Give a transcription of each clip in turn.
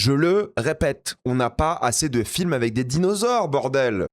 Je le répète, on n'a pas assez de films avec des dinosaures, bordel!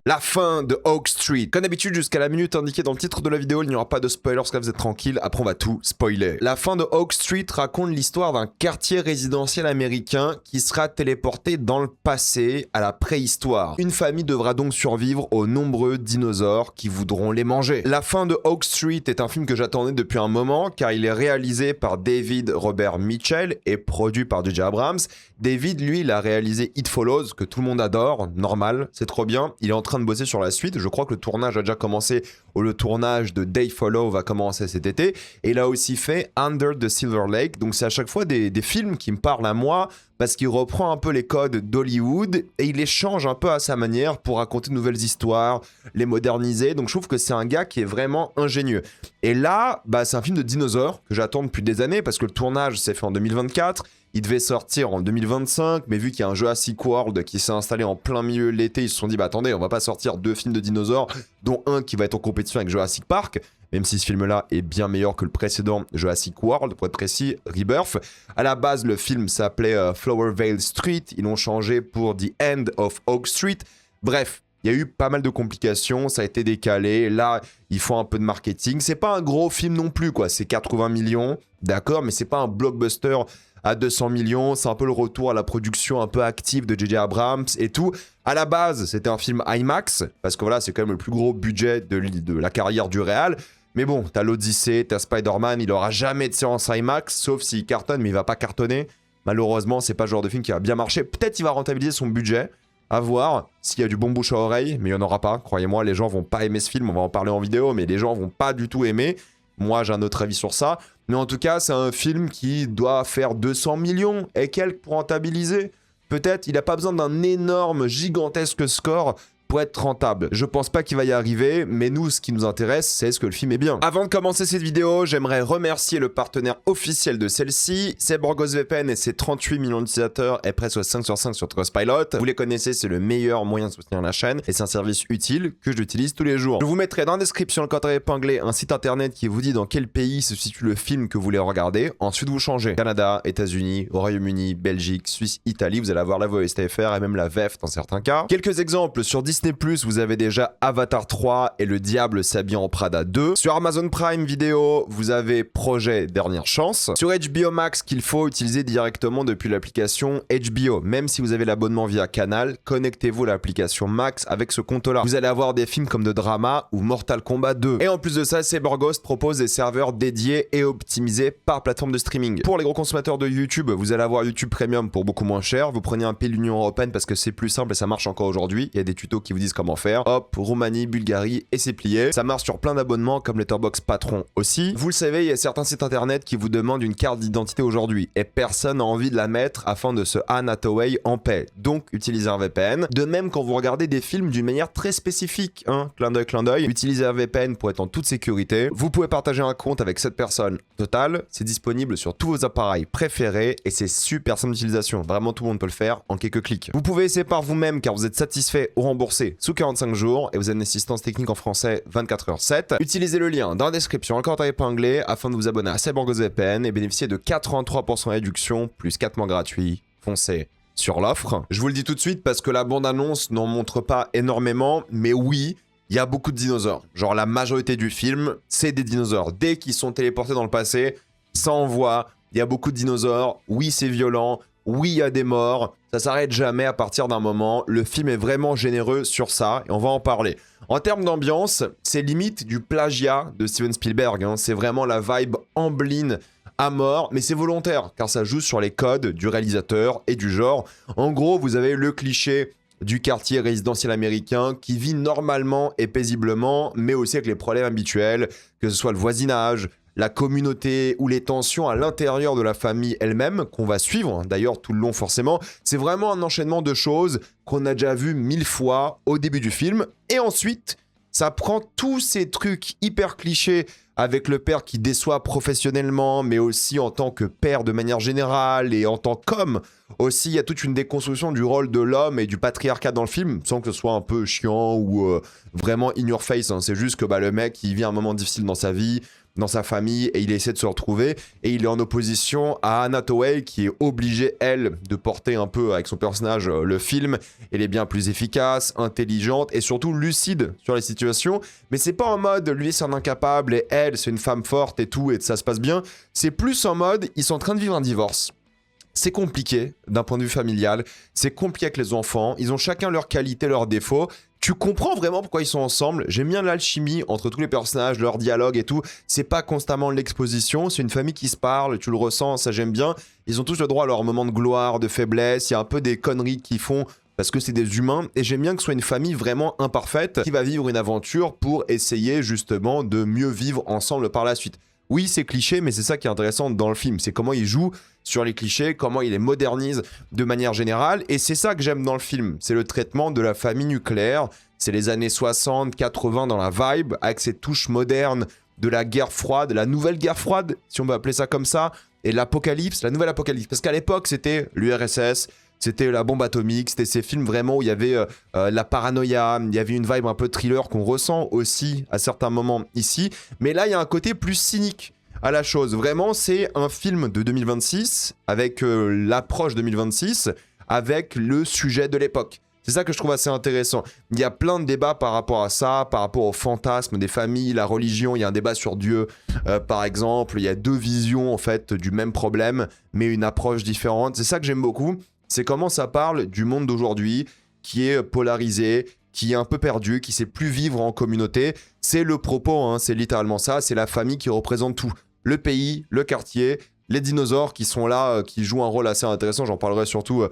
La fin de Oak Street. Comme d'habitude, jusqu'à la minute indiquée dans le titre de la vidéo, il n'y aura pas de spoiler, parce que là vous êtes tranquille, après on va tout spoiler. La fin de Oak Street raconte l'histoire d'un quartier résidentiel américain qui sera téléporté dans le passé, à la préhistoire. Une famille devra donc survivre aux nombreux dinosaures qui voudront les manger. La fin de Oak Street est un film que j'attendais depuis un moment, car il est réalisé par David Robert Mitchell et produit par J.J. Abrams. David, lui, il a réalisé It Follows, que tout le monde adore, normal, c'est trop bien. Il est en train de bosser sur la suite. Je crois que le tournage a déjà commencé, ou le tournage de Day Follow va commencer cet été. Et il a aussi fait Under the Silver Lake. Donc c'est à chaque fois des films qui me parlent à moi, parce qu'il reprend un peu les codes d'Hollywood et il les change un peu à sa manière pour raconter de nouvelles histoires, les moderniser. Donc je trouve que c'est un gars qui est vraiment ingénieux. Et là, c'est un film de dinosaures que j'attends depuis des années, parce que le tournage s'est fait en 2024. Il devait sortir en 2025, mais vu qu'il y a un Jurassic World qui s'est installé en plein milieu de l'été, ils se sont dit, attendez, on va pas sortir 2 films de dinosaures, dont un qui va être en compétition avec Jurassic Park, même si ce film-là est bien meilleur que le précédent Jurassic World, pour être précis, Rebirth. À la base, le film s'appelait Flower Vale Street, ils l'ont changé pour The End of Oak Street. Bref, il y a eu pas mal de complications, ça a été décalé, là, ils font un peu de marketing. C'est pas un gros film non plus, quoi, c'est 80 millions, d'accord, mais c'est pas un blockbuster à 200 millions, c'est un peu le retour à la production un peu active de J.J. Abrams et tout. À la base, c'était un film IMAX, parce que voilà, c'est quand même le plus gros budget de la carrière du réal. Mais bon, t'as l'Odyssée, t'as Spider-Man, il aura jamais de séance IMAX, sauf s'il cartonne, mais il va pas cartonner. Malheureusement, c'est pas le genre de film qui va bien marcher. Peut-être il va rentabiliser son budget, à voir s'il y a du bon bouche à oreille, mais il n'y en aura pas. Croyez-moi, les gens vont pas aimer ce film, on va en parler en vidéo, mais les gens vont pas du tout aimer. Moi, j'ai un autre avis sur ça. Mais en tout cas, c'est un film qui doit faire 200 millions et quelques pour rentabiliser. Peut-être, il n'a pas besoin d'un énorme, gigantesque score pour être rentable. Je pense pas qu'il va y arriver, mais nous, ce qui nous intéresse, c'est est-ce que le film est bien. Avant de commencer cette vidéo, j'aimerais remercier le partenaire officiel de celle-ci, c'est BorgosVPN et ses 38 millions d'utilisateurs et presque 5 sur 5 sur Trustpilot. Vous les connaissez, c'est le meilleur moyen de soutenir la chaîne et c'est un service utile que j'utilise tous les jours. Je vous mettrai dans la description le code épinglé un site internet qui vous dit dans quel pays se situe le film que vous voulez regarder. Ensuite, vous changez. Canada, États-Unis, Royaume-Uni, Belgique, Suisse, Italie. Vous allez avoir la VOSTFR et même la VEF dans certains cas. Quelques exemples sur Disney+, vous avez déjà Avatar 3 et Le Diable s'habille en Prada 2. Sur Amazon Prime Video, vous avez Projet Dernière Chance. Sur HBO Max, qu'il faut utiliser directement depuis l'application HBO. Même si vous avez l'abonnement via Canal, connectez-vous à l'application Max avec ce compte-là. Vous allez avoir des films comme The Drama ou Mortal Kombat 2. Et en plus de ça, Borgos propose des serveurs dédiés et optimisés par plateforme de streaming. Pour les gros consommateurs de YouTube, vous allez avoir YouTube Premium pour beaucoup moins cher. Vous prenez un pays de l'Union Européenne parce que c'est plus simple et ça marche encore aujourd'hui. Il y a des tutos qui vous disent comment faire. Hop, Roumanie, Bulgarie et c'est plié. Ça marche sur plein d'abonnements comme Letterboxd Patron aussi. Vous le savez, il y a certains sites internet qui vous demandent une carte d'identité aujourd'hui et personne n'a envie de la mettre afin de se Anne Hathaway en paix. Donc, utilisez un VPN. De même, quand vous regardez des films d'une manière très spécifique, clin d'œil, utilisez un VPN pour être en toute sécurité. Vous pouvez partager un compte avec cette personne. Total, c'est disponible sur tous vos appareils préférés et c'est super simple d'utilisation. Vraiment, tout le monde peut le faire en quelques clics. Vous pouvez essayer par vous-même car vous êtes satisfait ou remboursé sous 45 jours et vous avez une assistance technique en français 24h7. Utilisez le lien dans la description, le code épinglé, afin de vous abonner à BorgosVPN et bénéficier de 83% de réduction plus 4 mois gratuits. Foncez sur l'offre. Je vous le dis tout de suite parce que la bande-annonce n'en montre pas énormément, mais oui, il y a beaucoup de dinosaures. Genre la majorité du film, c'est des dinosaures. Dès qu'ils sont téléportés dans le passé, ça envoie. Il y a beaucoup de dinosaures. Oui, c'est violent. Oui, il y a des morts. Ça s'arrête jamais à partir d'un moment. Le film est vraiment généreux sur ça et on va en parler. En termes d'ambiance, c'est limite du plagiat de Steven Spielberg. C'est vraiment la vibe Amblin à mort, mais c'est volontaire car ça joue sur les codes du réalisateur et du genre. En gros, vous avez le cliché du quartier résidentiel américain qui vit normalement et paisiblement, mais aussi avec les problèmes habituels, que ce soit le voisinage, la communauté ou les tensions à l'intérieur de la famille elle-même, qu'on va suivre, d'ailleurs tout le long forcément. C'est vraiment un enchaînement de choses qu'on a déjà vu 1000 fois au début du film. Et ensuite, Ça prend tous ces trucs hyper clichés avec le père qui déçoit professionnellement, mais aussi en tant que père de manière générale et en tant qu'homme. Aussi, il y a toute une déconstruction du rôle de l'homme et du patriarcat dans le film, sans que ce soit un peu chiant ou vraiment in your face. Hein. C'est juste que le mec, il vit un moment difficile dans sa vie, dans sa famille, et il essaie de se retrouver. Et il est en opposition à Anna Hathaway, qui est obligée, elle, de porter un peu avec son personnage le film. Elle est bien plus efficace, intelligente et surtout lucide sur les situations. Mais c'est pas en mode, lui c'est un incapable et elle c'est une femme forte et tout, et ça se passe bien. C'est plus en mode, ils sont en train de vivre un divorce. C'est compliqué d'un point de vue familial, c'est compliqué avec les enfants, ils ont chacun leurs qualités, leurs défauts. Tu comprends vraiment pourquoi ils sont ensemble. J'aime bien l'alchimie entre tous les personnages, leur dialogue et tout. C'est pas constamment l'exposition, c'est une famille qui se parle, tu le ressens, ça j'aime bien. Ils ont tous le droit à leur moment de gloire, de faiblesse, il y a un peu des conneries qu'ils font parce que c'est des humains, et j'aime bien que ce soit une famille vraiment imparfaite qui va vivre une aventure pour essayer justement de mieux vivre ensemble par la suite. Oui, c'est cliché, mais c'est ça qui est intéressant dans le film, c'est comment il joue sur les clichés, comment il les modernise de manière générale, et c'est ça que j'aime dans le film, c'est le traitement de la famille nucléaire, c'est les années 60, 80 dans la vibe, avec ces touches modernes de la guerre froide, la nouvelle guerre froide, si on peut appeler ça comme ça, et l'apocalypse, la nouvelle apocalypse, parce qu'à l'époque c'était l'URSS, c'était la bombe atomique, c'était ces films vraiment où il y avait la paranoïa, il y avait une vibe un peu thriller qu'on ressent aussi à certains moments ici. Mais là, il y a un côté plus cynique à la chose. Vraiment, c'est un film de 2026, avec l'approche 2026, avec le sujet de l'époque. C'est ça que je trouve assez intéressant. Il y a plein de débats par rapport à ça, par rapport au fantasme des familles, la religion. Il y a un débat sur Dieu, par exemple. Il y a deux visions, en fait, du même problème, mais une approche différente. C'est ça que j'aime beaucoup. C'est comment ça parle du monde d'aujourd'hui, qui est polarisé, qui est un peu perdu, qui sait plus vivre en communauté. C'est le propos, hein, c'est littéralement ça, c'est la famille qui représente tout. Le pays, le quartier, les dinosaures qui sont là, qui jouent un rôle assez intéressant, j'en parlerai surtout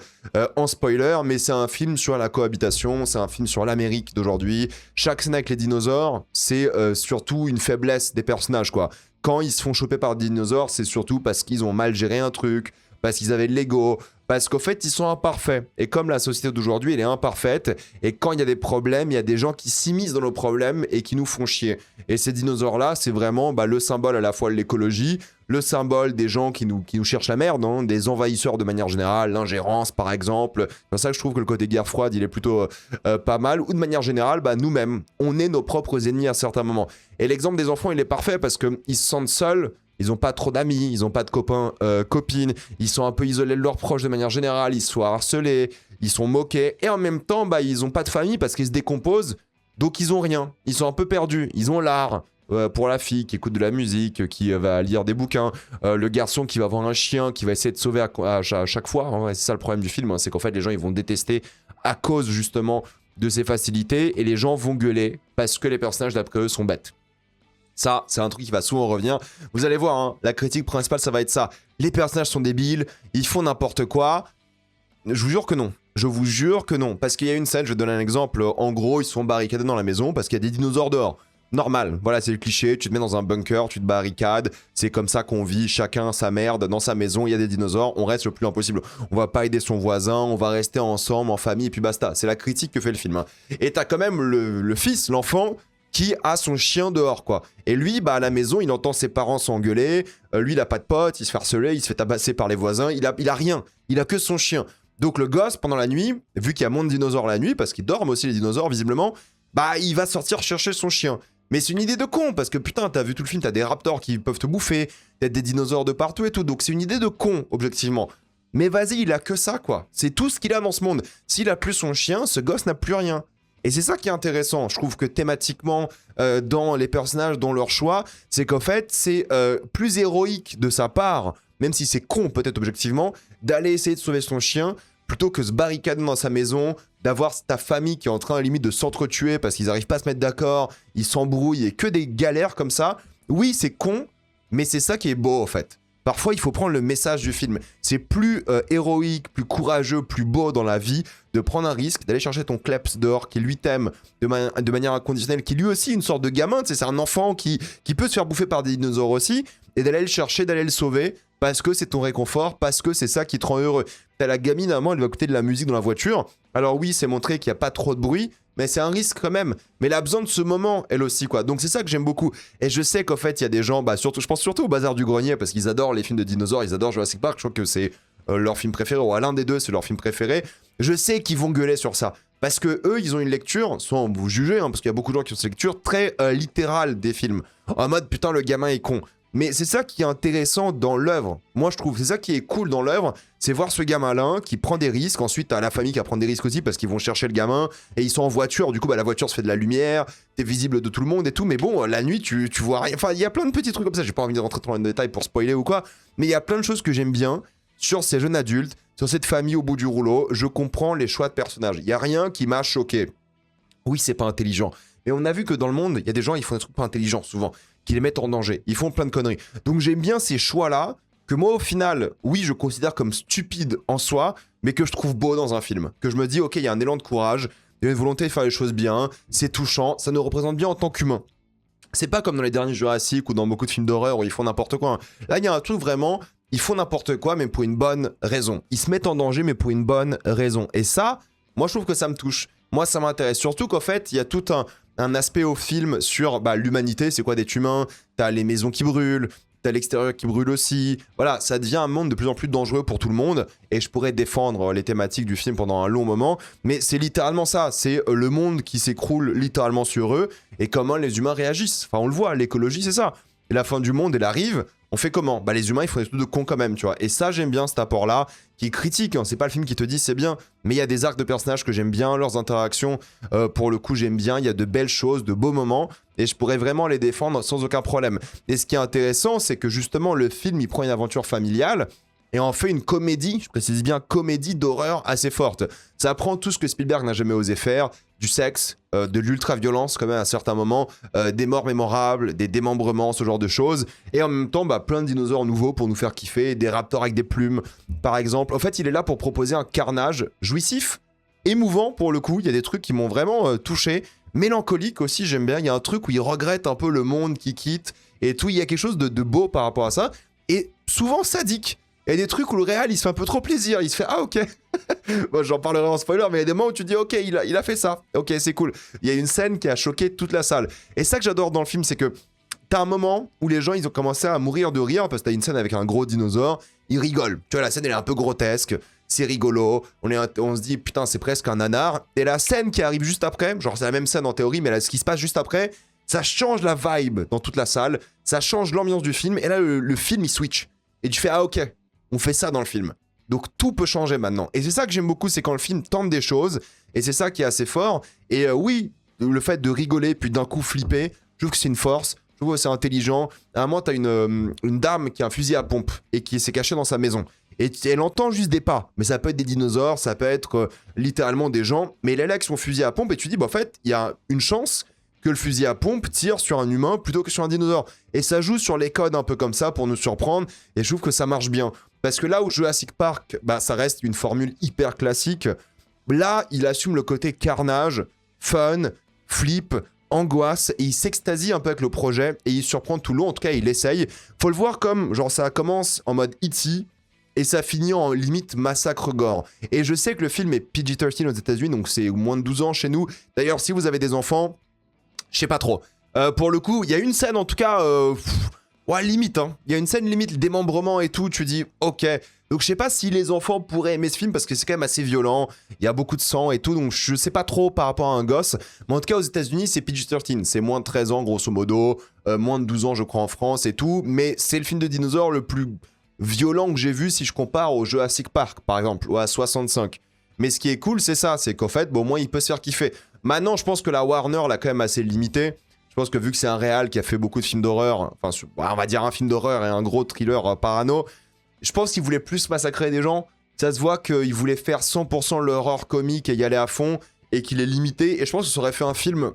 en spoiler, mais c'est un film sur la cohabitation, c'est un film sur l'Amérique d'aujourd'hui. Chaque scène avec les dinosaures, c'est surtout une faiblesse des personnages, quoi. Quand ils se font choper par des dinosaures, c'est surtout parce qu'ils ont mal géré un truc, parce qu'ils avaient de l'ego, parce qu'au fait, ils sont imparfaits. Et comme la société d'aujourd'hui, elle est imparfaite, et quand il y a des problèmes, il y a des gens qui s'immiscent dans nos problèmes et qui nous font chier. Et ces dinosaures-là, c'est vraiment le symbole à la fois de l'écologie, le symbole des gens qui nous cherchent la merde, hein, des envahisseurs de manière générale, l'ingérence par exemple. C'est pour ça que je trouve que le côté guerre froide, il est plutôt pas mal. Ou de manière générale, nous-mêmes, on est nos propres ennemis à certains moments. Et l'exemple des enfants, il est parfait parce qu'ils se sentent seuls. Ils n'ont pas trop d'amis, ils n'ont pas de copains, copines, ils sont un peu isolés de leurs proches de manière générale, ils sont harcelés, ils sont moqués, et en même temps, ils n'ont pas de famille parce qu'ils se décomposent, donc ils n'ont rien, ils sont un peu perdus, ils ont l'art. Pour la fille qui écoute de la musique, qui va lire des bouquins, le garçon qui va voir un chien, qui va essayer de sauver à chaque fois, hein, c'est ça le problème du film, hein, c'est qu'en fait les gens ils vont détester à cause justement de ces facilités, et les gens vont gueuler parce que les personnages d'après eux sont bêtes. Ça, c'est un truc qui va souvent revenir. Vous allez voir, hein, la critique principale, ça va être ça. Les personnages sont débiles, ils font n'importe quoi. Je vous jure que non. Je vous jure que non. Parce qu'il y a une scène, je vais donner un exemple. En gros, ils sont barricadés dans la maison parce qu'il y a des dinosaures dehors. Normal, voilà, c'est le cliché. Tu te mets dans un bunker, tu te barricades. C'est comme ça qu'on vit, chacun sa merde. Dans sa maison, il y a des dinosaures. On reste le plus loin possible. On va pas aider son voisin, on va rester ensemble, en famille, et puis basta. C'est la critique que fait le film. Hein. Et t'as quand même le fils, l'enfant, qui a son chien dehors, quoi. Et lui, à la maison, il entend ses parents s'engueuler, lui, il a pas de potes, il se fait harceler, il se fait tabasser par les voisins, il a rien, il a que son chien. Donc le gosse, pendant la nuit, vu qu'il y a moins de dinosaures la nuit, parce qu'ils dorment aussi les dinosaures, visiblement, il va sortir chercher son chien. Mais c'est une idée de con, parce que putain, t'as vu tout le film, t'as des raptors qui peuvent te bouffer, t'as des dinosaures de partout et tout, donc c'est une idée de con, objectivement. Mais vas-y, il a que ça, quoi. C'est tout ce qu'il a dans ce monde. S'il a plus son chien, ce gosse n'a plus rien. Et c'est ça qui est intéressant, je trouve que thématiquement, dans les personnages, dans leur choix, c'est qu'en fait, c'est plus héroïque de sa part, même si c'est con peut-être objectivement, d'aller essayer de sauver son chien, plutôt que se barricader dans sa maison, d'avoir ta famille qui est en train à la limite de s'entretuer parce qu'ils n'arrivent pas à se mettre d'accord, ils s'embrouillent et que des galères comme ça. Oui, c'est con, mais c'est ça qui est beau en fait. Parfois, il faut prendre le message du film. C'est plus héroïque, plus courageux, plus beau dans la vie de prendre un risque, d'aller chercher ton kleps dehors qui lui t'aime de manière inconditionnelle, qui lui aussi une sorte de gamin, c'est un enfant qui peut se faire bouffer par des dinosaures aussi, et d'aller le chercher, d'aller le sauver, parce que c'est ton réconfort, parce que c'est ça qui te rend heureux. T'as la gamine, à un moment, elle va écouter de la musique dans la voiture. Alors oui, c'est montré qu'il n'y a pas trop de bruit, mais c'est un risque quand même. Mais elle a besoin de ce moment, elle aussi, quoi. Donc c'est ça que j'aime beaucoup. Et je sais qu'en fait, il y a des gens, bah surtout, je pense surtout au Bazar du Grenier, parce qu'ils adorent les films de dinosaures, ils adorent Jurassic Park, je crois que c'est leur film préféré, ou à l'un des deux, c'est leur film préféré. Je sais qu'ils vont gueuler sur ça. Parce que eux, ils ont une lecture, sans vous juger, hein, parce qu'il y a beaucoup de gens qui ont cette lecture, très littérale des films. En mode, putain, le gamin est con. Mais c'est ça qui est intéressant dans l'œuvre. Moi, je trouve, c'est ça qui est cool dans l'œuvre, c'est voir ce gamin-là qui prend des risques. Ensuite, t'as la famille qui va prendre des risques aussi parce qu'ils vont chercher le gamin et ils sont en voiture. Du coup, bah, la voiture se fait de la lumière, t'es visible de tout le monde et tout. Mais bon, la nuit, tu vois rien. Enfin, il y a plein de petits trucs comme ça. J'ai pas envie de rentrer trop dans les détails pour spoiler ou quoi. Mais il y a plein de choses que j'aime bien sur ces jeunes adultes, sur cette famille au bout du rouleau. Je comprends les choix de personnages. Il y a rien qui m'a choqué. Oui, c'est pas intelligent. Mais on a vu que dans le monde, il y a des gens, ils font des trucs pas intelligents souvent, qui les mettent en danger. Ils font plein de conneries. Donc j'aime bien ces choix-là, que moi au final, oui, je considère comme stupides en soi, mais que je trouve beau dans un film. Que je me dis, ok, il y a un élan de courage, il y a une volonté de faire les choses bien, c'est touchant, ça nous représente bien en tant qu'humains. C'est pas comme dans les derniers Jurassic ou dans beaucoup de films d'horreur où ils font n'importe quoi. Là, il y a un truc vraiment, ils font n'importe quoi, mais pour une bonne raison. Ils se mettent en danger, mais pour une bonne raison. Et ça, moi, je trouve que ça me touche. Moi, ça m'intéresse. Surtout qu'en fait, il y a tout un aspect au film sur l'humanité, c'est quoi d'être humain, t'as les maisons qui brûlent, t'as l'extérieur qui brûle aussi, voilà, ça devient un monde de plus en plus dangereux pour tout le monde, et je pourrais défendre les thématiques du film pendant un long moment, mais c'est littéralement ça, c'est le monde qui s'écroule littéralement sur eux, et comment les humains réagissent, enfin on le voit, l'écologie c'est ça, et la fin du monde elle arrive, on fait comment? Bah les humains ils font des trucs de cons quand même, tu vois, et ça j'aime bien cet apport-là, qui est critique, hein. C'est pas le film qui te dit c'est bien, mais il y a des arcs de personnages que j'aime bien, leurs interactions, pour le coup j'aime bien, il y a de belles choses, de beaux moments, et je pourrais vraiment les défendre sans aucun problème. Et ce qui est intéressant, c'est que justement le film il prend une aventure familiale, et en fait une comédie, je précise bien comédie d'horreur assez forte. Ça prend tout ce que Spielberg n'a jamais osé faire, du sexe, de l'ultra-violence quand même à certains moments, des morts mémorables, des démembrements, ce genre de choses, et en même temps plein de dinosaures nouveaux pour nous faire kiffer, des raptors avec des plumes par exemple. En fait il est là pour proposer un carnage jouissif, émouvant pour le coup, il y a des trucs qui m'ont vraiment touché, mélancolique aussi j'aime bien, il y a un truc où il regrette un peu le monde qui quitte, et tout, il y a quelque chose de beau par rapport à ça, et souvent sadique. Il y a des trucs où le réal il se fait un peu trop plaisir, il se fait ah ok. Bon, j'en parlerai en spoiler, mais il y a des moments où tu dis ok, il a fait ça, ok c'est cool. Il y a une scène qui a choqué toute la salle. Et ça que j'adore dans le film, c'est que t'as un moment où les gens ils ont commencé à mourir de rire parce que t'as une scène avec un gros dinosaure, ils rigolent. Tu vois, la scène elle est un peu grotesque, c'est rigolo, on se dit putain c'est presque un nanar. Et la scène qui arrive juste après, genre c'est la même scène en théorie, mais là, ce qui se passe juste après, ça change la vibe dans toute la salle, ça change l'ambiance du film, et là le film il switch. Et tu fais ah ok. On fait ça dans le film. Donc tout peut changer maintenant. Et c'est ça que j'aime beaucoup, c'est quand le film tente des choses, et c'est ça qui est assez fort. Et oui, le fait de rigoler, puis d'un coup flipper, je trouve que c'est une force, je trouve que c'est intelligent. À un moment, t'as une dame qui a un fusil à pompe, et qui s'est cachée dans sa maison. Et elle entend juste des pas, mais ça peut être des dinosaures, ça peut être littéralement des gens, mais elle est là avec son fusil à pompe, et tu dis, bah en fait, il y a une chance que le fusil à pompe tire sur un humain plutôt que sur un dinosaure. Et ça joue sur les codes un peu comme ça pour nous surprendre, et je trouve que ça marche bien. Parce que là où Jurassic Park, bah, ça reste une formule hyper classique, là, il assume le côté carnage, fun, flip, angoisse, et il s'extasie un peu avec le projet, et il surprend tout le long, en tout cas, il essaye. Faut le voir comme, genre, ça commence en mode E.T., et ça finit en limite massacre gore. Et je sais que le film est PG-13 aux États-Unis, donc c'est moins de 12 ans chez nous. D'ailleurs, si vous avez des enfants, je sais pas trop. Pour le coup, il y a une scène en tout cas... ouais, limite, hein. Il y a une scène limite, le démembrement et tout, tu dis, ok. Donc je sais pas si les enfants pourraient aimer ce film, parce que c'est quand même assez violent, il y a beaucoup de sang et tout, donc je sais pas trop par rapport à un gosse. Mais en tout cas, aux États-Unis c'est PG-13, c'est moins de 13 ans grosso modo, moins de 12 ans je crois en France et tout, mais c'est le film de dinosaures le plus violent que j'ai vu si je compare au Jurassic Park, par exemple, ou à 65. Mais ce qui est cool, c'est ça, c'est qu'en fait, bon, au moins il peut se faire kiffer. Maintenant, je pense que la Warner l'a quand même assez limité. Je pense que vu que c'est un réal qui a fait beaucoup de films d'horreur, enfin, on va dire un film d'horreur et un gros thriller parano, je pense qu'il voulait plus massacrer des gens. Ça se voit qu'il voulait faire 100% l'horreur comique et y aller à fond, et qu'il est limité. Et je pense que ça aurait fait un film,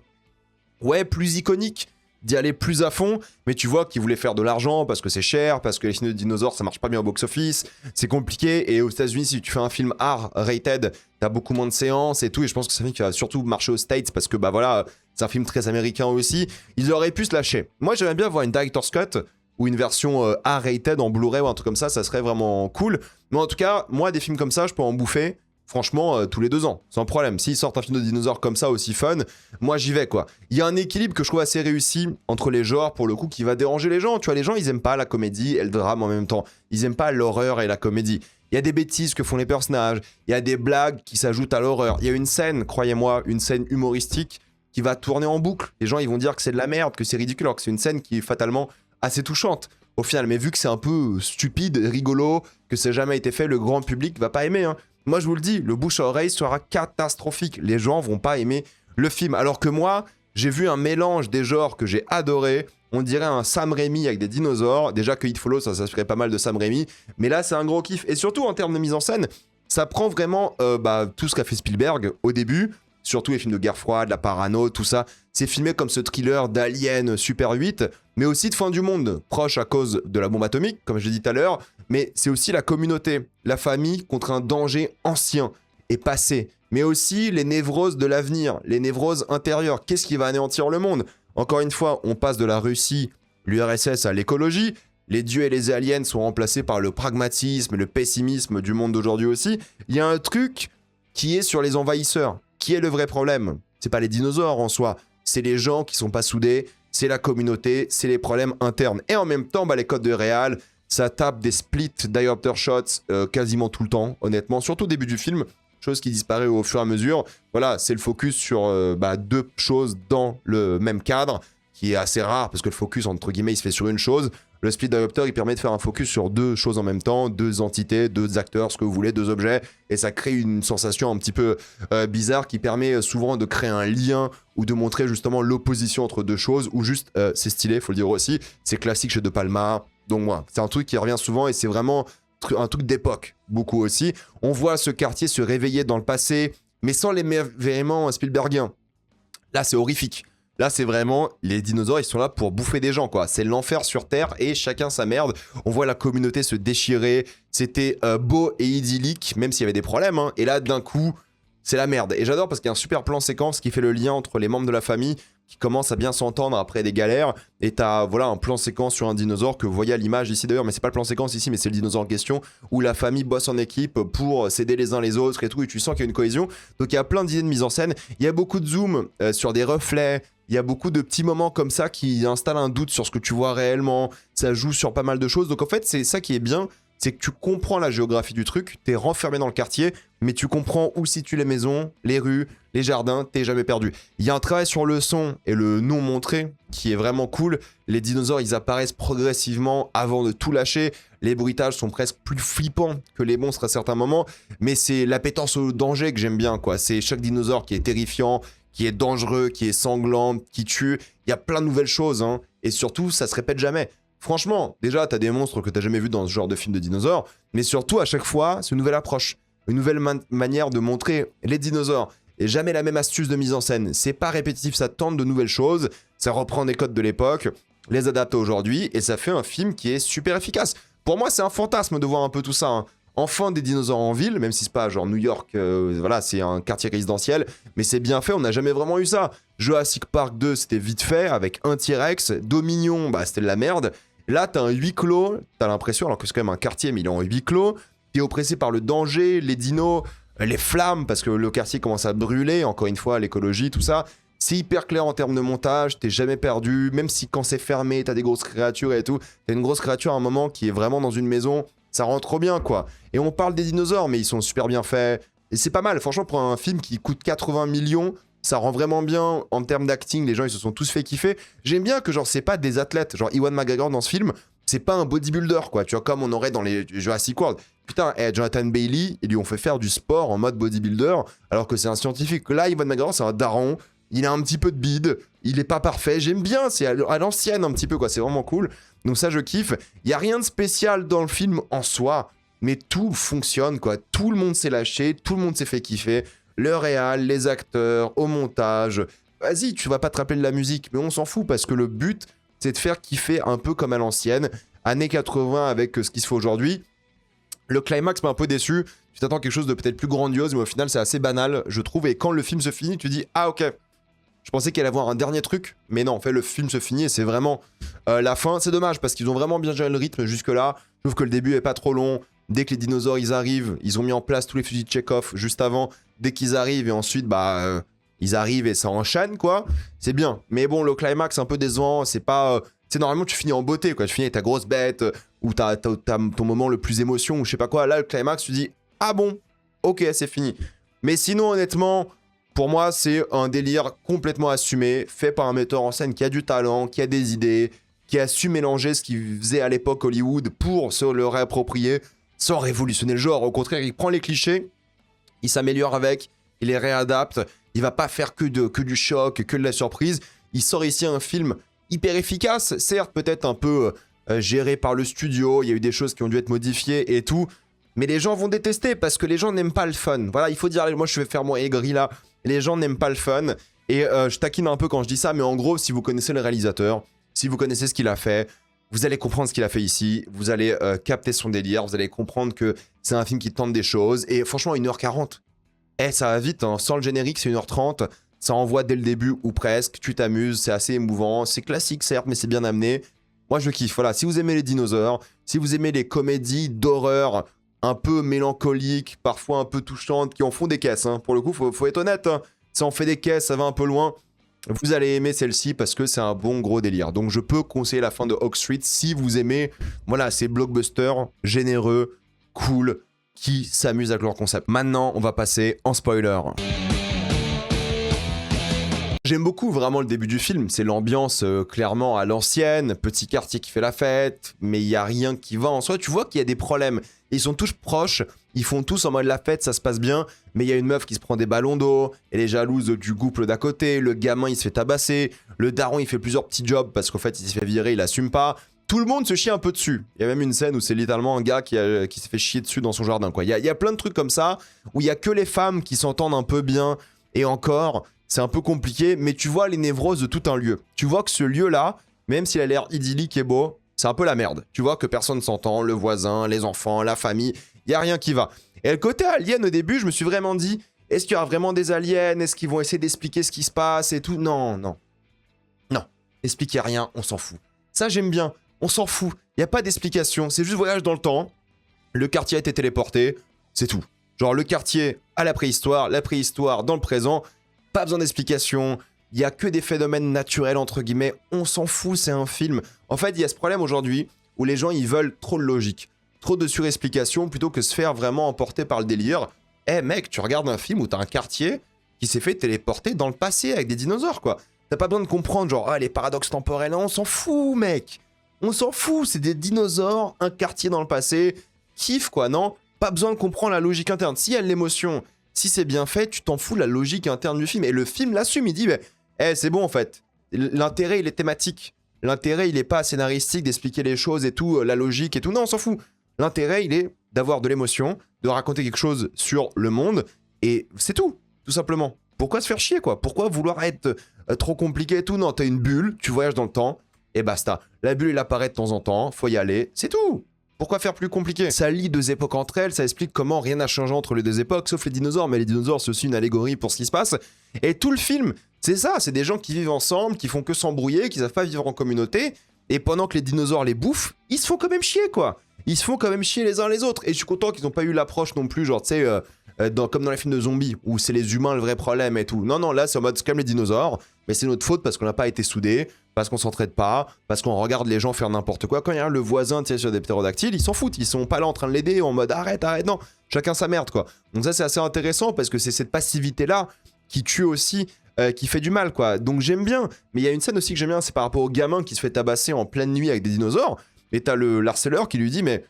ouais, plus iconique, d'y aller plus à fond, mais tu vois qu'il voulait faire de l'argent parce que c'est cher, parce que les films de dinosaures ça marche pas bien au box-office, c'est compliqué, et aux États-Unis si tu fais un film R-rated, t'as beaucoup moins de séances et tout, et je pense que c'est un film qui va surtout marcher aux States parce que bah voilà, c'est un film très américain aussi, ils auraient pu se lâcher. Moi j'aimerais bien voir une director's cut ou une version R-rated en Blu-ray ou un truc comme ça serait vraiment cool, mais en tout cas, moi des films comme ça je peux en bouffer Franchement, tous les 2 ans, sans problème. S'ils sortent un film de dinosaures comme ça, aussi fun, moi j'y vais quoi. Il y a un équilibre que je trouve assez réussi entre les genres, pour le coup, qui va déranger les gens. Tu vois, les gens, ils aiment pas la comédie et le drame en même temps. Ils aiment pas l'horreur et la comédie. Il y a des bêtises que font les personnages, il y a des blagues qui s'ajoutent à l'horreur. Il y a une scène, croyez-moi, une scène humoristique qui va tourner en boucle. Les gens, ils vont dire que c'est de la merde, que c'est ridicule, alors que c'est une scène qui est fatalement assez touchante au final. Mais vu que c'est un peu stupide, rigolo, que ça n'a jamais été fait, le grand public va pas aimer, hein. Moi, je vous le dis, le bouche à oreille sera catastrophique. Les gens vont pas aimer le film. Alors que moi, j'ai vu un mélange des genres que j'ai adoré. On dirait un Sam Raimi avec des dinosaures. Déjà que It Follows, ça s'inspirait pas mal de Sam Raimi. Mais là, c'est un gros kiff. Et surtout, en termes de mise en scène, ça prend vraiment tout ce qu'a fait Spielberg au début. Surtout les films de guerre froide, la parano, tout ça. C'est filmé comme ce thriller d'Alien Super 8, mais aussi de fin du monde, proche à cause de la bombe atomique, comme je l'ai dit tout à l'heure. Mais c'est aussi la communauté, la famille contre un danger ancien et passé. Mais aussi les névroses de l'avenir, les névroses intérieures. Qu'est-ce qui va anéantir le monde? Encore une fois, on passe de la Russie, l'URSS à l'écologie. Les dieux et les aliens sont remplacés par le pragmatisme et le pessimisme du monde d'aujourd'hui aussi. Il y a un truc qui est sur les envahisseurs. Qui est le vrai problème? C'est pas les dinosaures en soi, c'est les gens qui sont pas soudés, c'est la communauté, c'est les problèmes internes. Et en même temps, les codes de réal, ça tape des splits diopter shots quasiment tout le temps, honnêtement, surtout au début du film, chose qui disparaît au fur et à mesure. Voilà, c'est le focus sur 2 choses dans le même cadre, qui est assez rare, parce que le focus, entre guillemets, il se fait sur une chose. Le split diopter, il permet de faire un focus sur 2 choses en même temps, 2 entités, 2 acteurs, ce que vous voulez, 2 objets, et ça crée une sensation un petit peu bizarre qui permet souvent de créer un lien ou de montrer justement l'opposition entre 2 choses, ou juste, c'est stylé, faut le dire aussi, c'est classique chez De Palma, donc voilà, c'est un truc qui revient souvent et c'est vraiment un truc d'époque, beaucoup aussi. On voit ce quartier se réveiller dans le passé, mais sans l'émerveillement Spielbergien. Là, c'est horrifique. Là, c'est vraiment, les dinosaures, ils sont là pour bouffer des gens, quoi. C'est l'enfer sur Terre et chacun sa merde. On voit la communauté se déchirer. C'était beau et idyllique, même s'il y avait des problèmes, hein. Et là, d'un coup, c'est la merde. Et j'adore parce qu'il y a un super plan séquence qui fait le lien entre les membres de la famille qui commencent à bien s'entendre après des galères. Et t'as, voilà, un plan séquence sur un dinosaure que vous voyez à l'image ici d'ailleurs, mais c'est pas le plan séquence ici, mais c'est le dinosaure en question, où la famille bosse en équipe pour s'aider les uns les autres et tout, et tu sens qu'il y a une cohésion. Donc il y a plein d'idées de mise en scène. Il y a beaucoup de zoom sur des reflets. Il y a beaucoup de petits moments comme ça qui installent un doute sur ce que tu vois réellement. Ça joue sur pas mal de choses. Donc en fait, c'est ça qui est bien, c'est que tu comprends la géographie du truc, t'es renfermé dans le quartier, mais tu comprends où situent les maisons, les rues, les jardins, t'es jamais perdu. Il y a un travail sur le son et le non montré qui est vraiment cool. Les dinosaures, ils apparaissent progressivement avant de tout lâcher. Les bruitages sont presque plus flippants que les monstres à certains moments, mais c'est l'appétence au danger que j'aime bien, quoi. C'est chaque dinosaure qui est terrifiant, qui est dangereux, qui est sanglant, qui tue. Il y a plein de nouvelles choses, hein. Et surtout, ça se répète jamais. Franchement, déjà, t'as des monstres que t'as jamais vus dans ce genre de film de dinosaures, mais surtout, à chaque fois, c'est une nouvelle approche, une nouvelle manière de montrer les dinosaures. Et jamais la même astuce de mise en scène. C'est pas répétitif, ça tente de nouvelles choses, ça reprend des codes de l'époque, les adapte aujourd'hui, et ça fait un film qui est super efficace. Pour moi, c'est un fantasme de voir un peu tout ça, hein. Enfin des dinosaures en ville, même si c'est pas genre New York, voilà, c'est un quartier résidentiel, mais c'est bien fait, on n'a jamais vraiment eu ça. Jurassic Park 2, c'était vite fait, avec un T-Rex, Dominion, c'était de la merde. Là, t'as un huis clos, t'as l'impression, alors que c'est quand même un quartier, mais il est en huis clos, t'es oppressé par le danger, les dinos, les flammes, parce que le quartier commence à brûler, encore une fois, l'écologie, tout ça. C'est hyper clair en termes de montage, t'es jamais perdu, même si quand c'est fermé, t'as des grosses créatures et tout. T'as une grosse créature à un moment qui est vraiment dans une maison, ça rend trop bien, quoi. Et on parle des dinosaures, mais ils sont super bien faits. Et c'est pas mal, franchement, pour un film qui coûte 80 millions, ça rend vraiment bien en termes d'acting, les gens ils se sont tous fait kiffer. J'aime bien que genre c'est pas des athlètes, genre Ewan McGregor dans ce film, c'est pas un bodybuilder, quoi, tu vois, comme on aurait dans les Jurassic World. Putain, Jonathan Bailey, ils lui ont fait faire du sport en mode bodybuilder, alors que c'est un scientifique. Là, Ewan McGregor, c'est un daron, il a un petit peu de bide, il est pas parfait, j'aime bien, c'est à l'ancienne un petit peu, quoi, c'est vraiment cool. Donc ça, je kiffe. Il y a rien de spécial dans le film en soi, mais tout fonctionne, quoi. Tout le monde s'est lâché, tout le monde s'est fait kiffer. Le réal, les acteurs, au montage. Vas-y, tu vas pas te rappeler de la musique, mais on s'en fout parce que le but, c'est de faire kiffer un peu comme à l'ancienne. Années 80 avec ce qui se fait aujourd'hui. Le climax m'a un peu déçu. Tu t'attends quelque chose de peut-être plus grandiose, mais au final, c'est assez banal, je trouve. Et quand le film se finit, tu dis « Ah, ok ». Je pensais qu'il allait avoir un dernier truc, mais non, en fait, le film se finit et c'est vraiment la fin. C'est dommage parce qu'ils ont vraiment bien géré le rythme jusque-là. Je trouve que le début est pas trop long. Dès que les dinosaures ils arrivent, ils ont mis en place tous les fusils de Chekhov juste avant. Dès qu'ils arrivent et ensuite ils arrivent et ça enchaîne quoi. C'est bien. Mais bon, le climax c'est un peu décevant. C'est pas, tu sais, normalement tu finis en beauté quoi. Tu finis avec ta grosse bête ou t'as ton moment le plus émotion ou je sais pas quoi. Là le climax tu dis ah bon, ok c'est fini. Mais sinon honnêtement, pour moi c'est un délire complètement assumé, fait par un metteur en scène qui a du talent, qui a des idées, qui a su mélanger ce qu'il faisait à l'époque Hollywood pour se le réapproprier sans révolutionner le genre. Au contraire, il prend les clichés, il s'améliore avec, il les réadapte, il va pas faire que du choc, que de la surprise. Il sort ici un film hyper efficace, certes peut-être un peu géré par le studio, il y a eu des choses qui ont dû être modifiées et tout, mais les gens vont détester parce que les gens n'aiment pas le fun. Voilà, il faut dire, moi je vais faire mon aigri là, les gens n'aiment pas le fun, et je taquine un peu quand je dis ça, mais en gros, si vous connaissez le réalisateur, si vous connaissez ce qu'il a fait, vous allez comprendre ce qu'il a fait ici, vous allez capter son délire, vous allez comprendre que c'est un film qui tente des choses, et franchement, 1h40, ça va vite, hein. Sans le générique, c'est 1h30, ça envoie dès le début, ou presque, tu t'amuses, c'est assez émouvant, c'est classique certes, mais c'est bien amené. Moi, je kiffe, voilà, si vous aimez les dinosaures, si vous aimez les comédies d'horreur un peu mélancoliques, parfois un peu touchantes, qui en font des caisses, hein. Pour le coup, faut être honnête, hein. Ça en fait des caisses, ça va un peu loin. Vous allez aimer celle-ci parce que c'est un bon gros délire. Donc je peux conseiller la fin de Oak Street si vous aimez, voilà, ces blockbusters généreux, cool, qui s'amusent avec leur concept. Maintenant, on va passer en spoiler. J'aime beaucoup vraiment le début du film, c'est l'ambiance clairement à l'ancienne, petit quartier qui fait la fête, mais il n'y a rien qui va en soi. Tu vois qu'il y a des problèmes, ils sont tous proches, ils font tous en mode la fête, ça se passe bien, mais il y a une meuf qui se prend des ballons d'eau, elle est jalouse du couple d'à côté, le gamin il se fait tabasser, le daron il fait plusieurs petits jobs parce qu'en fait il s'est fait virer, il assume pas. Tout le monde se chie un peu dessus. Il y a même une scène où c'est littéralement un gars qui s'est fait chier dessus dans son jardin, quoi. Il y a plein de trucs comme ça, où il y a que les femmes qui s'entendent un peu bien, et encore, c'est un peu compliqué, mais tu vois les névroses de tout un lieu. Tu vois que ce lieu-là, même s'il a l'air idyllique et beau, c'est un peu la merde. Tu vois que personne s'entend, le voisin, les enfants, la famille, il y a rien qui va. Et le côté alien au début, je me suis vraiment dit, est-ce qu'il y aura vraiment des aliens? Est-ce qu'ils vont essayer d'expliquer ce qui se passe et tout? Non, non. Non. Expliquez rien, on s'en fout. Ça, j'aime bien. On s'en fout. Il n'y a pas d'explication. C'est juste voyage dans le temps. Le quartier a été téléporté. C'est tout. Genre le quartier à la préhistoire dans le présent. Pas besoin d'explication. Il n'y a que des phénomènes naturels, entre guillemets. On s'en fout, c'est un film. En fait, il y a ce problème aujourd'hui où les gens, ils veulent trop de logique. Trop de surexplication plutôt que se faire vraiment emporter par le délire. Mec, tu regardes un film où t'as un quartier qui s'est fait téléporter dans le passé avec des dinosaures, quoi. T'as pas besoin de comprendre, genre, les paradoxes temporels, on s'en fout, mec. On s'en fout, c'est des dinosaures, un quartier dans le passé. Kiff, quoi, non? Pas besoin de comprendre la logique interne. S'il y a de l'émotion, si c'est bien fait, tu t'en fous de la logique interne du film. Et le film l'assume, il dit, c'est bon, en fait. L'intérêt, il est thématique. L'intérêt, il est pas scénaristique d'expliquer les choses et tout, la logique et tout. Non, on s'en fout. L'intérêt, il est d'avoir de l'émotion, de raconter quelque chose sur le monde, et c'est tout simplement. Pourquoi se faire chier, quoi? Pourquoi vouloir être trop compliqué et tout? Non, t'as une bulle, tu voyages dans le temps, et basta. La bulle, elle apparaît de temps en temps, faut y aller, c'est tout. Pourquoi faire plus compliqué? Ça lie deux époques entre elles, ça explique comment rien n'a changé entre les deux époques, sauf les dinosaures, mais les dinosaures, c'est aussi une allégorie pour ce qui se passe. Et tout le film, c'est ça, c'est des gens qui vivent ensemble, qui font que s'embrouiller, qui savent pas vivre en communauté, et pendant que les dinosaures les bouffent, ils se font quand même chier, quoi. Ils se font quand même chier les uns les autres. Et je suis content qu'ils n'ont pas eu l'approche non plus, genre, tu sais, comme dans les films de zombies, où c'est les humains le vrai problème et tout. Non, non, là, c'est en mode, c'est comme les dinosaures, mais c'est notre faute parce qu'on n'a pas été soudés, parce qu'on s'entraide pas, parce qu'on regarde les gens faire n'importe quoi. Quand il y a le voisin, tu sais, sur des ptérodactyles, ils s'en foutent. Ils sont pas là en train de l'aider, en mode, arrête, non. Chacun sa merde, quoi. Donc ça, c'est assez intéressant, parce que c'est cette passivité-là qui tue aussi, qui fait du mal, quoi. Donc j'aime bien. Mais il y a une scène aussi que j'aime bien, c'est par rapport au gamin qui se fait tabasser en pleine nuit avec des dinosaures. Et t'as l'harceleur qui lui dit, mais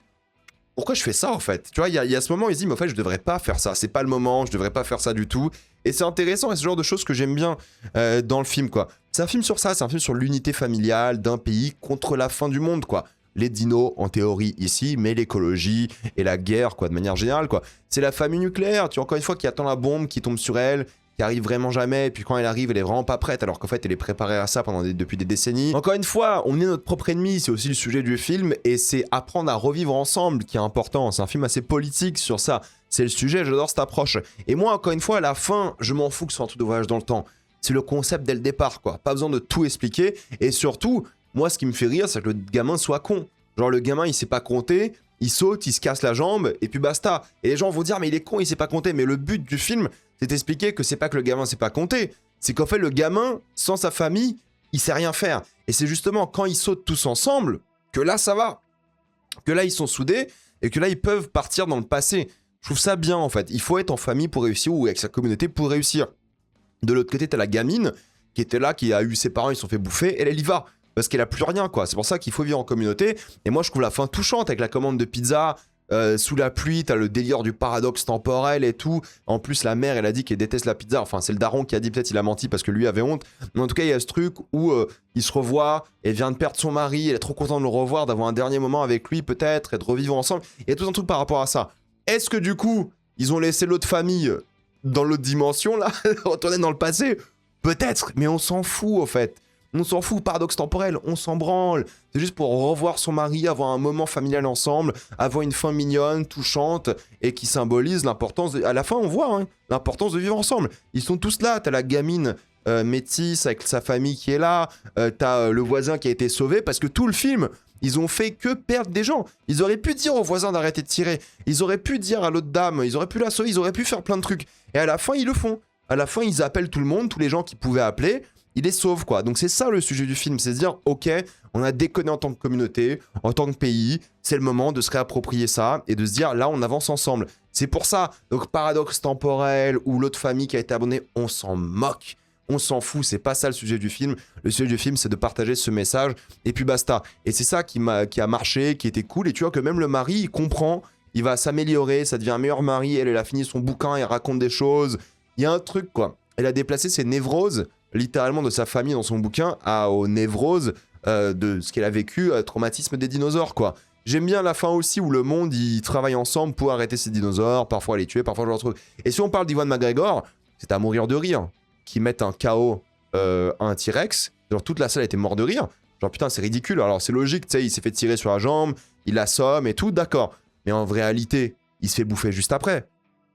pourquoi je fais ça en fait? Tu vois, il y a ce moment où il se dit, mais en fait, je devrais pas faire ça. C'est pas le moment, je devrais pas faire ça du tout. Et c'est intéressant, et c'est ce genre de choses que j'aime bien dans le film, quoi. C'est un film sur ça, c'est un film sur l'unité familiale d'un pays contre la fin du monde, quoi. Les dinos, en théorie, ici, mais l'écologie et la guerre, quoi, de manière générale, quoi. C'est la famille nucléaire, tu vois, encore une fois, qui attend la bombe, qui tombe sur elle, qui arrive vraiment jamais, et puis quand elle arrive, elle est vraiment pas prête, alors qu'en fait, elle est préparée à ça depuis des décennies. Encore une fois, on est notre propre ennemi, c'est aussi le sujet du film, et c'est apprendre à revivre ensemble qui est important. C'est un film assez politique sur ça. C'est le sujet, j'adore cette approche. Et moi, encore une fois, à la fin, je m'en fous que ce soit un truc de voyage dans le temps. C'est le concept dès le départ, quoi. Pas besoin de tout expliquer, et surtout, moi, ce qui me fait rire, c'est que le gamin soit con. Genre, le gamin, il sait pas compter, il saute, il se casse la jambe, et puis basta. Et les gens vont dire, mais il est con, il sait pas compter. Mais le but du film, c'est d'expliquer que c'est pas que le gamin sait pas compter, c'est qu'en fait, le gamin, sans sa famille, il sait rien faire. Et c'est justement quand ils sautent tous ensemble que là, ça va. Que là, ils sont soudés, et que là, ils peuvent partir dans le passé. Je trouve ça bien, en fait. Il faut être en famille pour réussir, ou avec sa communauté pour réussir. De l'autre côté, t'as la gamine, qui était là, qui a eu ses parents, ils se sont fait bouffer, et elle y va. Parce qu'elle a plus rien, quoi. C'est pour ça qu'il faut vivre en communauté. Et moi, je trouve la fin touchante avec la commande de pizza sous la pluie. T'as le délire du paradoxe temporel et tout. En plus, la mère, elle a dit qu'elle déteste la pizza. Enfin, c'est le daron qui a dit, peut-être il a menti parce que lui avait honte. Mais en tout cas, il y a ce truc où il se revoit. Elle vient de perdre son mari. Elle est trop contente de le revoir, d'avoir un dernier moment avec lui, peut-être, et de revivre ensemble. Il y a tout un truc par rapport à ça. Est-ce que du coup, ils ont laissé l'autre famille dans l'autre dimension, là, retourner dans le passé? Peut-être, mais on s'en fout, au fait. On s'en fout, paradoxe temporel, on s'en branle. C'est juste pour revoir son mari, avoir un moment familial ensemble, avoir une fin mignonne, touchante, et qui symbolise l'importance... À la fin, on voit l'importance de vivre ensemble. Ils sont tous là, t'as la gamine métisse avec sa famille qui est là, t'as le voisin qui a été sauvé, parce que tout le film, ils ont fait que perdre des gens. Ils auraient pu dire au voisin d'arrêter de tirer, ils auraient pu dire à l'autre dame, ils auraient pu la sauver, ils auraient pu faire plein de trucs. Et à la fin, ils le font. À la fin, ils appellent tout le monde, tous les gens qui pouvaient appeler, il les sauve, quoi. Donc c'est ça le sujet du film, c'est de dire, ok, on a déconné en tant que communauté, en tant que pays, c'est le moment de se réapproprier ça et de se dire, là, on avance ensemble. C'est pour ça, donc paradoxe temporel ou l'autre famille qui a été abonnée, on s'en moque. On s'en fout, c'est pas ça le sujet du film. Le sujet du film, c'est de partager ce message, et puis basta. Et c'est ça qui a marché, qui était cool, et tu vois que même le mari, il comprend, il va s'améliorer, ça devient un meilleur mari, elle a fini son bouquin, elle raconte des choses. Il y a un truc, quoi. Elle a déplacé ses névroses, littéralement de sa famille dans son bouquin, aux névroses de ce qu'elle a vécu, traumatisme des dinosaures, quoi. J'aime bien la fin aussi où le monde, il travaille ensemble pour arrêter ces dinosaures, parfois les tuer, parfois je retrouve. Et si on parle d'Iwan McGregor, c'est à mourir de rire. Qu'ils mettent un KO à un T-Rex, genre toute la salle était morte de rire. Genre putain, c'est ridicule. Alors c'est logique, tu sais, il s'est fait tirer sur la jambe, il l'assomme et tout, d'accord. Mais en réalité, il se fait bouffer juste après.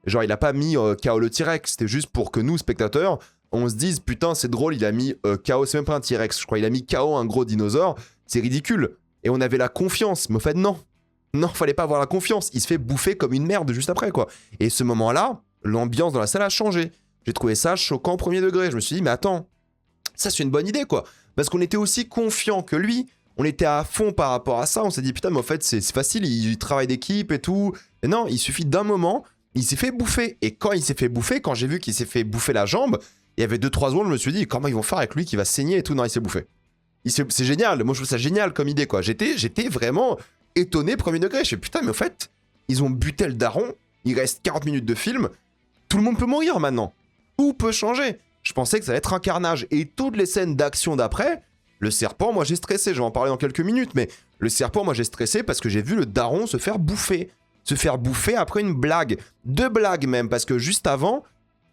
Genre, il a pas mis KO le T-Rex, c'était juste pour que nous, spectateurs, on se dise, putain, c'est drôle, il a mis KO, c'est même pas un T-Rex, je crois, il a mis KO un gros dinosaure, c'est ridicule. Et on avait la confiance, mais au fait, non. Non, fallait pas avoir la confiance, il se fait bouffer comme une merde juste après, quoi. Et ce moment-là, l'ambiance dans la salle a changé. J'ai trouvé ça choquant au premier degré, je me suis dit, mais attends, ça c'est une bonne idée, quoi. Parce qu'on était aussi confiant que lui, on était à fond par rapport à ça, on s'est dit, putain, mais en fait, c'est facile, il travaille d'équipe et tout. Mais non, il suffit d'un moment... Il s'est fait bouffer. Et quand il s'est fait bouffer, quand j'ai vu qu'il s'est fait bouffer la jambe, il y avait 2-3 secondes, je me suis dit, comment ils vont faire avec lui qui va saigner et tout? Non, il s'est bouffé. C'est génial. Moi, je trouve ça génial comme idée, quoi. J'étais vraiment étonné, premier degré. Je fais, putain, mais en fait, ils ont buté le daron. Il reste 40 minutes de film. Tout le monde peut mourir maintenant. Tout peut changer. Je pensais que ça allait être un carnage. Et toutes les scènes d'action d'après, le serpent, moi, j'ai stressé. Je vais en parler dans quelques minutes. Mais le serpent, moi, j'ai stressé parce que j'ai vu le daron se faire bouffer. Se faire bouffer après une blague. 2 blagues même, parce que juste avant,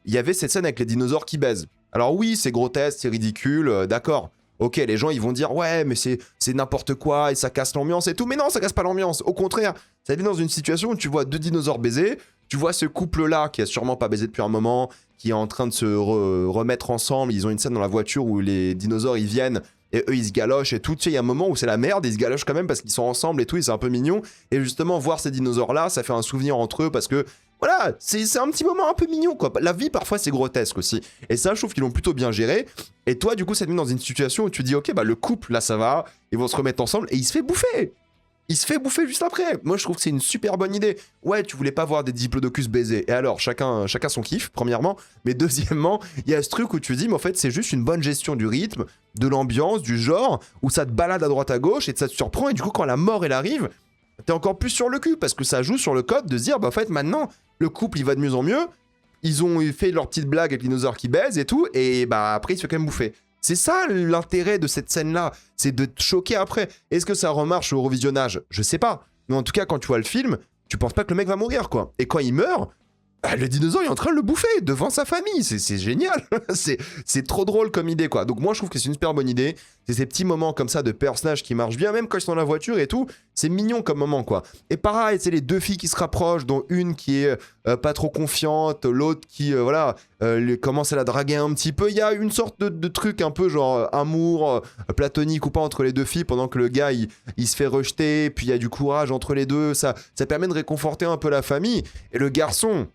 il y avait cette scène avec les dinosaures qui baisent. Alors oui, c'est grotesque, c'est ridicule, d'accord. Ok, les gens, ils vont dire, ouais, mais c'est n'importe quoi, et ça casse l'ambiance et tout. Mais non, ça casse pas l'ambiance. Au contraire, ça vient dans une situation où tu vois 2 dinosaures baiser, tu vois ce couple-là, qui a sûrement pas baisé depuis un moment, qui est en train de se remettre ensemble. Ils ont une scène dans la voiture où les dinosaures, ils viennent... Et eux, ils se galochent et tout. Tu sais, il y a un moment où c'est la merde, ils se galochent quand même parce qu'ils sont ensemble et tout, et c'est un peu mignon. Et justement, voir ces dinosaures-là, ça fait un souvenir entre eux parce que, voilà, c'est un petit moment un peu mignon, quoi. La vie, parfois, c'est grotesque aussi. Et ça, je trouve qu'ils l'ont plutôt bien géré. Et toi, du coup, ça te met dans une situation où tu dis, ok, bah, le couple, là, ça va, ils vont se remettre ensemble, et il se fait bouffer. Il se fait bouffer juste après. Moi, je trouve que c'est une super bonne idée. Ouais, tu voulais pas voir des diplodocus baiser. Et alors, chacun son kiff, premièrement. Mais deuxièmement, il y a ce truc où tu dis, mais en fait, c'est juste une bonne gestion du rythme, de l'ambiance, du genre, où ça te balade à droite à gauche et ça te surprend. Et du coup, quand la mort, elle arrive, t'es encore plus sur le cul parce que ça joue sur le code de se dire, bah, en fait, maintenant, le couple, il va de mieux en mieux. Ils ont fait leur petite blague avec les dinosaures qui baisent et tout. Et bah, après, il se fait quand même bouffer. C'est ça l'intérêt de cette scène-là, c'est de te choquer après. Est-ce que ça remarche au revisionnage? Je sais pas. Mais en tout cas, quand tu vois le film, tu penses pas que le mec va mourir, quoi. Et quand il meurt, bah, le dinosaure est en train de le bouffer devant sa famille. C'est génial. C'est trop drôle comme idée, quoi. Donc moi, je trouve que c'est une super bonne idée. C'est ces petits moments comme ça de personnages qui marchent bien, même quand ils sont dans la voiture et tout. C'est mignon comme moment, quoi. Et pareil, c'est les deux filles qui se rapprochent, dont une qui est pas trop confiante, l'autre qui, commence à la draguer un petit peu. Il y a une sorte de truc un peu genre amour platonique ou pas entre les deux filles, pendant que le gars, il se fait rejeter, puis il y a du courage entre les deux. Ça permet de réconforter un peu la famille. Et le garçon,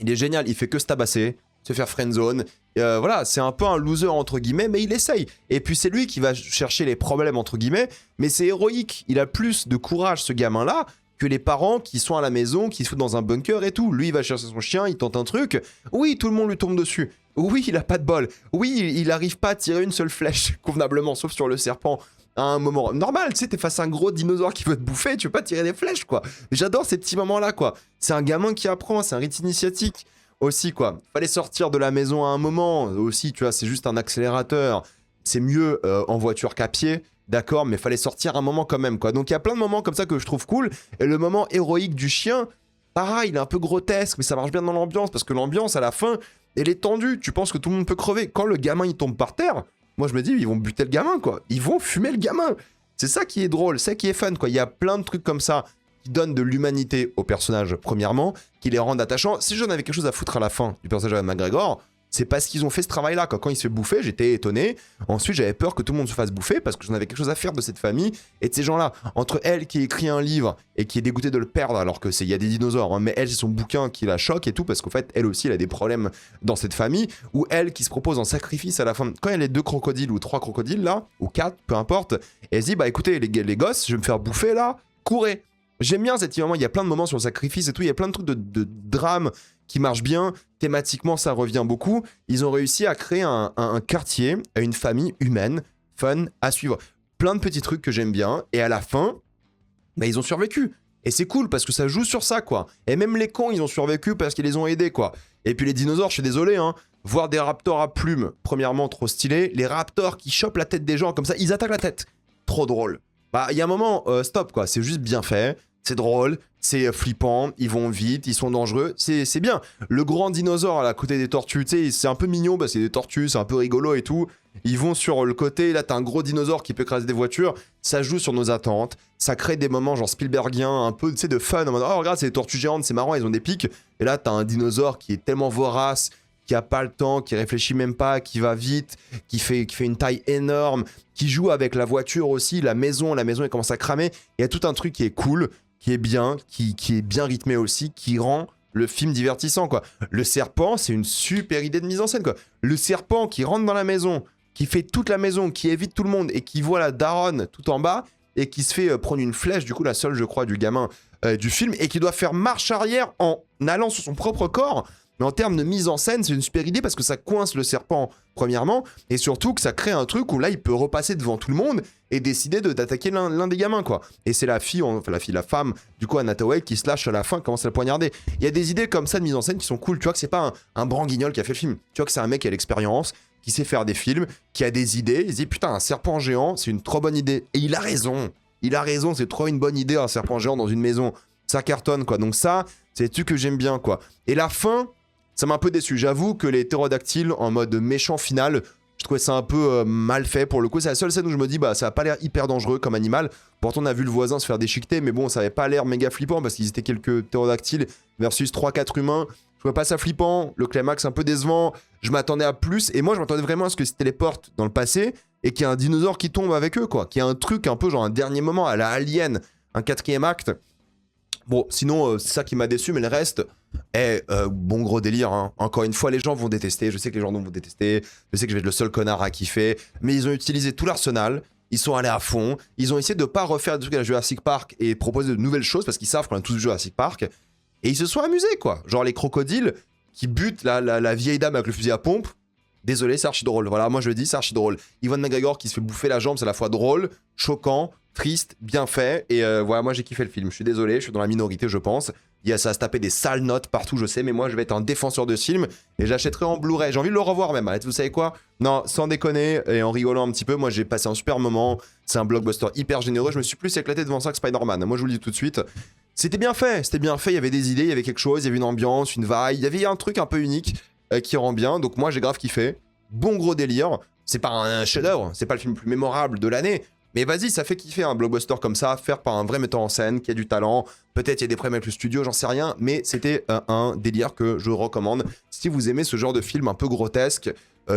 il est génial, il fait que se tabasser, se faire friendzone. Voilà, c'est un peu un loser entre guillemets, mais il essaye. Et puis c'est lui qui va chercher les problèmes entre guillemets, mais c'est héroïque. Il a plus de courage, ce gamin-là, que les parents qui sont à la maison, qui se foutent dans un bunker et tout. Lui, il va chercher son chien, il tente un truc. Oui, tout le monde lui tombe dessus. Oui, il a pas de bol. Oui, il arrive pas à tirer une seule flèche convenablement, sauf sur le serpent. À un moment normal, tu sais, t'es face à un gros dinosaure qui veut te bouffer, tu veux pas tirer des flèches, quoi. J'adore ces petits moments-là, quoi. C'est un gamin qui apprend, c'est un rite initiatique. Aussi, quoi. Fallait sortir de la maison à un moment. Aussi, tu vois, c'est juste un accélérateur. C'est mieux en voiture qu'à pied, d'accord, mais fallait sortir un moment quand même, quoi. Donc il y a plein de moments comme ça que je trouve cool. Et le moment héroïque du chien, pareil, il est un peu grotesque, mais ça marche bien dans l'ambiance, parce que l'ambiance, à la fin, elle est tendue. Tu penses que tout le monde peut crever. Quand le gamin, il tombe par terre, moi, je me dis, ils vont buter le gamin, quoi. Ils vont fumer le gamin. C'est ça qui est drôle, c'est ça qui est fun, quoi. Il y a plein de trucs comme ça qui donnent de l'humanité aux personnages, premièrement, qui les rendent attachants. Si j'en avais quelque chose à foutre à la fin du personnage de McGregor, c'est parce qu'ils ont fait ce travail-là. Quand il se fait bouffer, j'étais étonné. Ensuite, j'avais peur que tout le monde se fasse bouffer parce que j'en avais quelque chose à faire de cette famille et de ces gens-là. Entre elle qui écrit un livre et qui est dégoûtée de le perdre alors que il y a des dinosaures, hein, mais elle, c'est son bouquin qui la choque et tout parce qu'en fait, elle aussi, elle a des problèmes dans cette famille. Ou elle qui se propose en sacrifice à la fin. Quand il y a les 2 crocodiles ou 3 crocodiles là, ou 4, peu importe, elle se dit, bah écoutez, les gosses, je vais me faire bouffer là, courez. J'aime bien cet moment, il y a plein de moments sur le sacrifice et tout, il y a plein de trucs de drame qui marchent bien, thématiquement ça revient beaucoup. Ils ont réussi à créer un quartier, une famille humaine, fun, à suivre. Plein de petits trucs que j'aime bien, et à la fin, bah, ils ont survécu. Et c'est cool parce que ça joue sur ça, quoi. Et même les cons, ils ont survécu parce qu'ils les ont aidés, quoi. Et puis les dinosaures, je suis désolé, hein, voir des raptors à plumes, premièrement trop stylé, les raptors qui chopent la tête des gens comme ça, ils attaquent la tête. Trop drôle. Bah, il y a un moment, stop, quoi, c'est juste bien fait. C'est drôle, c'est flippant, ils vont vite, ils sont dangereux, c'est bien. Le grand dinosaure à côté des tortues, tu sais, c'est un peu mignon, bah c'est des tortues, c'est un peu rigolo et tout. Ils vont sur le côté, là t'as un gros dinosaure qui peut écraser des voitures, ça joue sur nos attentes, ça crée des moments genre Spielbergiens, un peu, tu sais, de fun, en mode, oh regarde, c'est des tortues géantes, c'est marrant, ils ont des pics. Et là t'as un dinosaure qui est tellement vorace, qui a pas le temps, qui réfléchit même pas, qui va vite, qui fait une taille énorme, qui joue avec la voiture aussi, la maison elle commence à cramer. Il y a tout un truc qui est cool, qui est bien, qui est bien rythmé aussi, qui rend le film divertissant, quoi. Le serpent, c'est une super idée de mise en scène, quoi. Le serpent qui rentre dans la maison, qui fait toute la maison, qui évite tout le monde et qui voit la daronne tout en bas et qui se fait prendre une flèche, du coup la seule, je crois, du gamin du film, et qui doit faire marche arrière en allant sur son propre corps. Mais en termes de mise en scène, c'est une super idée parce que ça coince le serpent, premièrement, et surtout que ça crée un truc où là, il peut repasser devant tout le monde et décider d'attaquer l'un des gamins, quoi. Et c'est la femme, du coup, Anna Hathaway, qui se lâche à la fin, commence à le poignarder. Il y a des idées comme ça de mise en scène qui sont cool. Tu vois que c'est pas un branguignol qui a fait le film. Tu vois que c'est un mec qui a l'expérience, qui sait faire des films, qui a des idées. Il se dit, putain, un serpent géant, c'est une trop bonne idée. Et il a raison. Il a raison, c'est trop une bonne idée, un serpent géant dans une maison. Ça cartonne, quoi. Donc ça, c'est des trucs que j'aime bien, quoi. Et la fin, ça m'a un peu déçu. J'avoue que les ptérodactyles en mode méchant final, je trouvais ça un peu mal fait pour le coup. C'est la seule scène où je me dis, bah ça a pas l'air hyper dangereux comme animal. Pourtant, on a vu le voisin se faire déchiqueter, mais bon, ça avait pas l'air méga flippant parce qu'ils étaient quelques ptérodactyles versus 3-4 humains. Je trouvais pas ça flippant. Le climax un peu décevant. Je m'attendais à plus. Et moi, je m'attendais vraiment à ce que se téléportent dans le passé et qu'il y ait un dinosaure qui tombe avec eux, quoi. Qu'il y ait un truc un peu genre un dernier moment à la Alien, un 4e acte. Bon, sinon, c'est ça qui m'a déçu, mais le reste est bon gros délire. Hein. Encore une fois, les gens vont détester. Je sais que les gens vont détester. Je sais que je vais être le seul connard à kiffer. Mais ils ont utilisé tout l'arsenal. Ils sont allés à fond. Ils ont essayé de ne pas refaire des trucs à la Jurassic Park et proposer de nouvelles choses parce qu'ils savent qu'on a tous vu Jurassic Park. Et ils se sont amusés, quoi. Genre les crocodiles qui butent la vieille dame avec le fusil à pompe. Désolé, c'est archi drôle. Voilà, moi je le dis, c'est archi drôle. Ewan McGregor qui se fait bouffer la jambe, c'est à la fois drôle, choquant, triste, bien fait. Et voilà, moi j'ai kiffé le film. Je suis désolé, je suis dans la minorité, je pense. Ça va se taper des sales notes partout, je sais, mais moi je vais être un défenseur de ce film et j'achèterai en Blu-ray. J'ai envie de le revoir même. Allez, vous savez quoi? Non, sans déconner et en rigolant un petit peu, moi j'ai passé un super moment. C'est un blockbuster hyper généreux. Je me suis plus éclaté devant ça que Spider-Man. Moi je vous le dis tout de suite. C'était bien fait, il y avait des idées, il y avait quelque chose, il y avait une ambiance, une vibe, il y avait un truc un peu unique qui rend bien. Donc moi j'ai grave kiffé. Bon gros délire. C'est pas un chef-d'œuvre, c'est pas le film le plus mémorable de l'année. Mais vas-y, ça fait kiffer un blockbuster comme ça, faire par un vrai metteur en scène qui a du talent. Peut-être il y a des problèmes avec le studio, j'en sais rien, mais c'était un délire que je recommande si vous aimez ce genre de film un peu grotesque,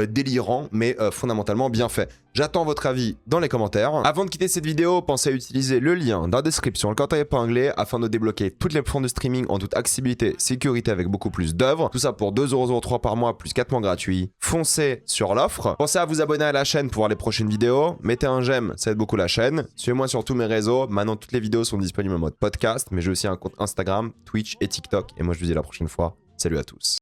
délirant, mais fondamentalement bien fait. J'attends votre avis dans les commentaires. Avant de quitter cette vidéo, pensez à utiliser le lien dans la description, le commentaire épinglé, afin de débloquer toutes les plateformes de streaming en toute accessibilité, sécurité avec beaucoup plus d'œuvres. Tout ça pour 2,03€ par mois, plus 4 mois gratuits. Foncez sur l'offre. Pensez à vous abonner à la chaîne pour voir les prochaines vidéos. Mettez un j'aime, ça aide beaucoup la chaîne. Suivez-moi sur tous mes réseaux. Maintenant, toutes les vidéos sont disponibles en mode podcast, mais j'ai aussi un compte Instagram, Twitch et TikTok. Et moi, je vous dis à la prochaine fois. Salut à tous.